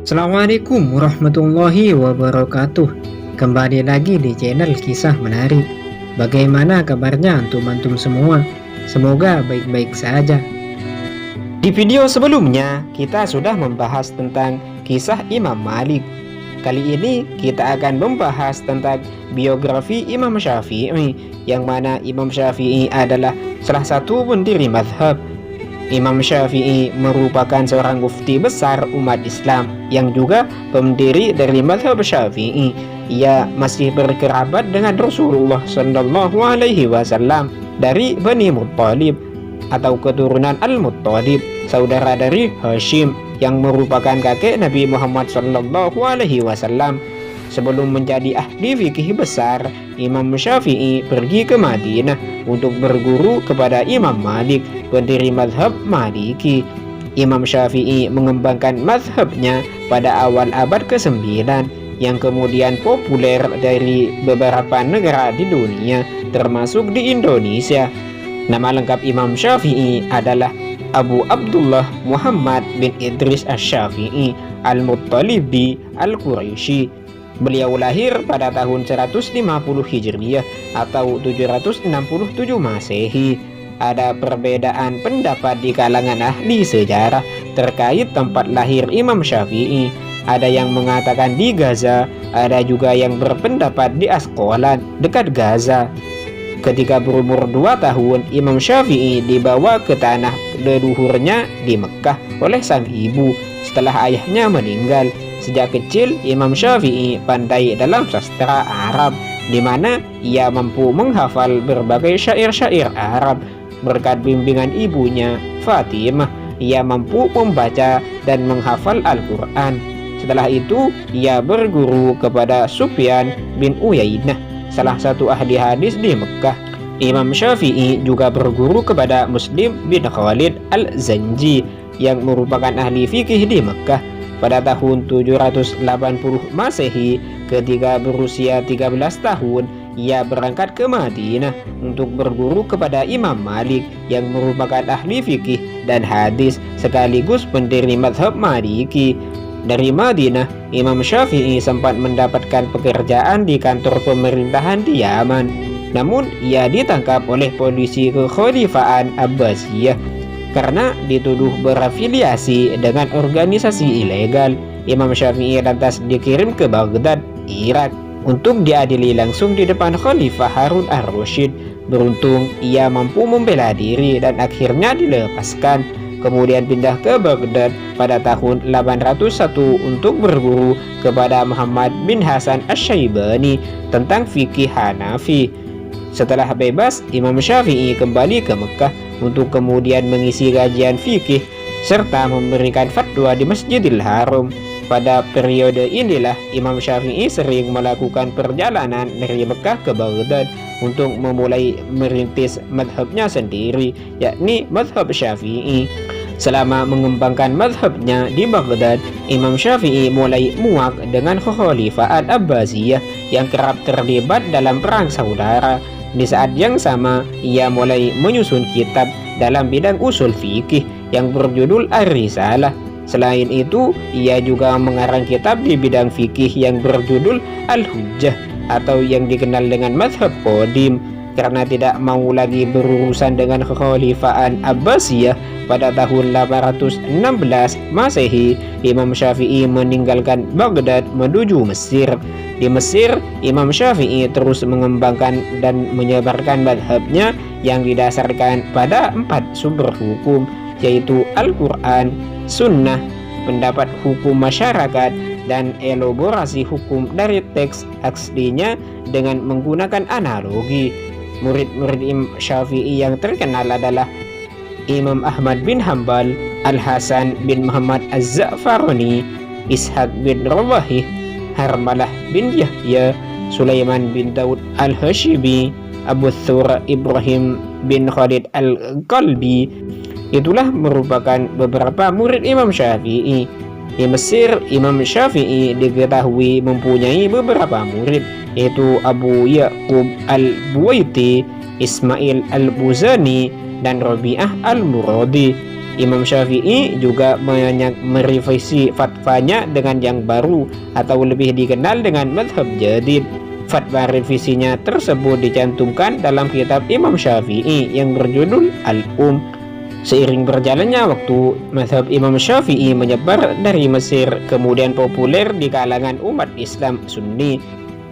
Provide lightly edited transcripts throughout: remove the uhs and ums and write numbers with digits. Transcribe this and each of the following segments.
Assalamualaikum warahmatullahi wabarakatuh. Kembali lagi di channel Kisah Menarik. Bagaimana kabarnya antum-antum semua? Semoga baik-baik saja. Di video sebelumnya kita sudah membahas tentang kisah Imam Malik. Kali ini kita akan membahas tentang biografi Imam Syafi'i, yang mana Imam Syafi'i adalah salah satu pendiri mazhab. Imam Syafi'i merupakan seorang mufti besar umat Islam yang juga pendiri dari mazhab Syafi'i. Ia masih berkerabat dengan Rasulullah Shallallahu Alaihi Wasallam dari Bani Muttalib atau keturunan Al-Muttalib, saudara dari Hashim yang merupakan kakek Nabi Muhammad Shallallahu Alaihi Wasallam. Sebelum menjadi ahli fikih besar, Imam Syafi'i pergi ke Madinah untuk berguru kepada Imam Malik, pendiri mazhab Maliki. Imam Syafi'i mengembangkan mazhabnya pada awal abad ke-9 yang kemudian populer dari beberapa negara di dunia, termasuk di Indonesia. Nama lengkap Imam Syafi'i adalah Abu Abdullah Muhammad bin Idris Asy-Syafi'i Al-Muttalibi Al-Quraisy. Beliau lahir pada tahun 150 Hijriyah atau 767 Masehi. Ada perbedaan pendapat di kalangan ahli sejarah terkait tempat lahir Imam Syafi'i. Ada yang mengatakan di Gaza, ada juga yang berpendapat di Asqalan dekat Gaza. Ketika berumur 2 tahun, Imam Syafi'i dibawa ke tanah leluhurnya di Mekkah oleh sang ibu setelah ayahnya meninggal. Sejak kecil, Imam Syafi'i pandai dalam sastra Arab, di mana ia mampu menghafal berbagai syair-syair Arab. Berkat bimbingan ibunya, Fatimah, ia mampu membaca dan menghafal Al-Quran. Setelah itu, ia berguru kepada Sufyan bin Uyainah, salah satu ahli hadis di Mekkah. Imam Syafi'i juga berguru kepada Muslim bin Khalid Al-Zanji, yang merupakan ahli fikih di Mekkah. Pada tahun 780 Masehi, ketika berusia 13 tahun, ia berangkat ke Madinah untuk berguru kepada Imam Malik yang merupakan ahli fikih dan hadis sekaligus pendiri mazhab Maliki. Dari Madinah, Imam Syafi'i sempat mendapatkan pekerjaan di kantor pemerintahan di Yaman. Namun, ia ditangkap oleh polisi kekhalifahan Abbasiyah karena dituduh berafiliasi dengan organisasi ilegal. Imam Syafi'i lantas dikirim ke Baghdad, Irak, untuk diadili langsung di depan Khalifah Harun ar-Rasyid. Beruntung ia mampu membela diri dan akhirnya dilepaskan. Kemudian pindah ke Baghdad pada tahun 801 untuk berguru kepada Muhammad bin Hasan Asy-Syaibani tentang fikih Hanafi. Setelah bebas, Imam Syafi'i kembali ke Mekkah untuk kemudian mengisi kajian fikih serta memberikan fatwa di Masjidil Haram. Pada periode inilah Imam Syafi'i sering melakukan perjalanan dari Mekkah ke Baghdad untuk memulai merintis mazhabnya sendiri, yakni mazhab Syafi'i. Selama mengembangkan mazhabnya di Baghdad, Imam Syafi'i mulai muak dengan kekhalifahan Abbasiyah yang kerap terlibat dalam perang saudara. Di saat yang sama, ia mulai menyusun kitab dalam bidang usul fikih yang berjudul Ar-Risalah. Selain itu, ia juga mengarang kitab di bidang fikih yang berjudul Al-Hujjah atau yang dikenal dengan mazhab Qadim. Karena tidak mau lagi berurusan dengan kekhalifahan Abbasiyah, pada tahun 816 Masehi, Imam Syafi'i meninggalkan Baghdad menuju Mesir. Di Mesir, Imam Syafi'i terus mengembangkan dan menyebarkan mazhabnya yang didasarkan pada 4 sumber hukum, yaitu Al-Quran, Sunnah, pendapat hukum masyarakat, dan elaborasi hukum dari teks aslinya dengan menggunakan analogi. Murid-murid Imam Syafi'i yang terkenal adalah Imam Ahmad bin Hanbal, Al-Hasan bin Muhammad Az-Za'farani, Ishaq bin Rawahih, Harmalah bin Yahya, Sulaiman bin Daud Al-Hashimi, Abu Thur Ibrahim bin Khalid Al-Qalbi. Itulah merupakan beberapa murid Imam Syafi'i. Di Mesir, Imam Syafi'i diketahui mempunyai beberapa murid, yaitu Abu Ya'qub Al-Buwaiti, Ismail Al-Buzani, dan Rabi'ah Al-Muradi. Imam Syafi'i juga merevisi fatwanya dengan yang baru atau lebih dikenal dengan madhab jadid. Fatwa revisinya tersebut dicantumkan dalam kitab Imam Syafi'i yang berjudul Al-Um. Seiring berjalannya waktu, madhab Imam Syafi'i menyebar dari Mesir, kemudian populer di kalangan umat Islam Sunni,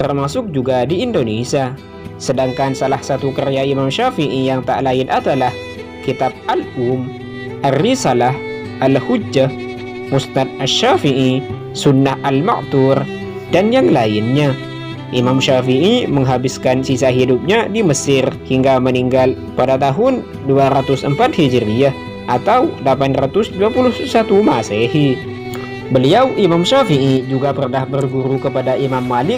termasuk juga di Indonesia. Sedangkan salah satu karya Imam Syafi'i yang tak lain adalah kitab Al-Um, Ar-Risalah, Al-Hujjah, Musnad Asy-Syafi'i, Sunnah Al-Ma'thur, dan yang lainnya. Imam Syafi'i menghabiskan sisa hidupnya di Mesir hingga meninggal pada tahun 204 Hijriah atau 821 Masehi. Beliau Imam Syafi'i juga pernah berguru kepada Imam Malik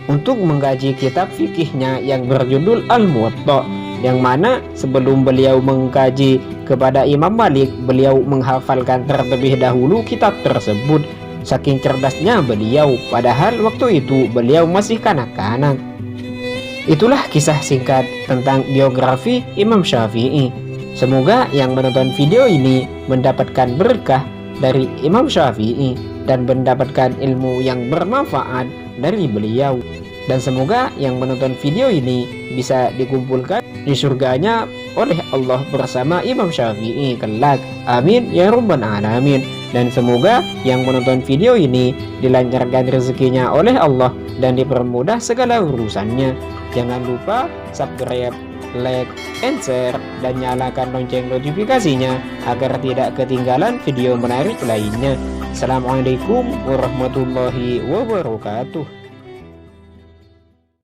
untuk mengkaji kitab fikihnya yang berjudul Al-Muwatta, yang mana sebelum beliau mengkaji kepada Imam Malik, beliau menghafalkan terlebih dahulu kitab tersebut. Saking cerdasnya beliau, padahal waktu itu beliau masih kanak-kanak. Itulah kisah singkat tentang biografi Imam Syafi'i. Semoga yang menonton video ini mendapatkan berkah dari Imam Syafi'i dan mendapatkan ilmu yang bermanfaat dari beliau. Dan semoga yang menonton video ini bisa dikumpulkan di surganya oleh Allah bersama Imam Syafi'i kelak. Amin ya rabbal alamin. Dan semoga yang menonton video ini dilancarkan rezekinya oleh Allah dan dipermudah segala urusannya. Jangan lupa subscribe, like, and share, dan nyalakan lonceng notifikasinya agar tidak ketinggalan video menarik lainnya. Assalamualaikum warahmatullahi wabarakatuh.